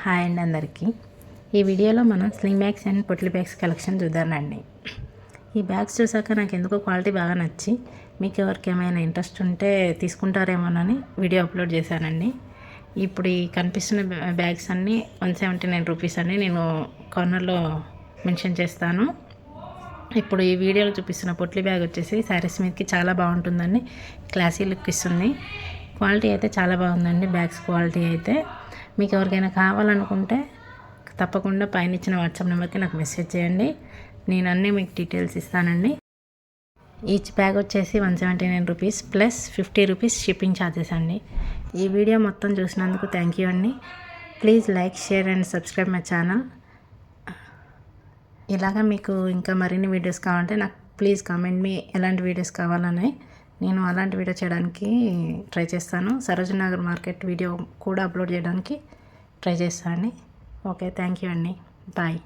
Hi అండి అందరికీ. ఈ వీడియోలో మనం sling bags and potli bags collection చూద్దామండి. ఈ బ్యాగ్స్ చూసాక నాకు ఎందుకో క్వాలిటీ బాగా నచ్చి మీకు ఎవరికి ఏమైనా ఇంట్రెస్ట్ ఉంటే తీసుకుంటారేమోనని వీడియో అప్లోడ్ చేశానండి. ఇప్పుడు ఈ కనిపిస్తున్న బ్యాగ్స్ అన్నీ 179 రూపీస్ అండి. నేను కార్నర్లో మెన్షన్ చేస్తాను. ఇప్పుడు ఈ వీడియోలో చూపిస్తున్న పొట్లీ బ్యాగ్ వచ్చేసి శారీస్ మీదకి చాలా బాగుంటుందండి. క్లాసీ లుక్ ఇస్తుంది. క్వాలిటీ అయితే చాలా బాగుందండి. బ్యాగ్స్ క్వాలిటీ అయితే మీకు ఎవరికైనా కావాలనుకుంటే తప్పకుండా పైన ఇచ్చిన వాట్సాప్ నెంబర్కి నాకు మెసేజ్ చేయండి. నేను అన్నీ మీకు డీటెయిల్స్ ఇస్తానండి. ఈచ్ బ్యాగ్ వచ్చేసి 179 rupees plus 50 rupees shipping charges అండి. ఈ వీడియో మొత్తం చూసినందుకు థ్యాంక్ యూ అండి. Please like, share and subscribe my channel. ఇలాగా మీకు ఇంకా మరిన్ని వీడియోస్ కావాలంటే నాకు ప్లీజ్ కామెంట్ మీ ఎలాంటి వీడియోస్ కావాలని. నేను అలాంటి వీడియో చేయడానికి ట్రై చేస్తాను. సరోజనగర్ మార్కెట్ వీడియో కూడా అప్లోడ్ చేయడానికి ట్రై చేస్తాను అండి. ఓకే, థ్యాంక్ యూ అండి. బాయ్.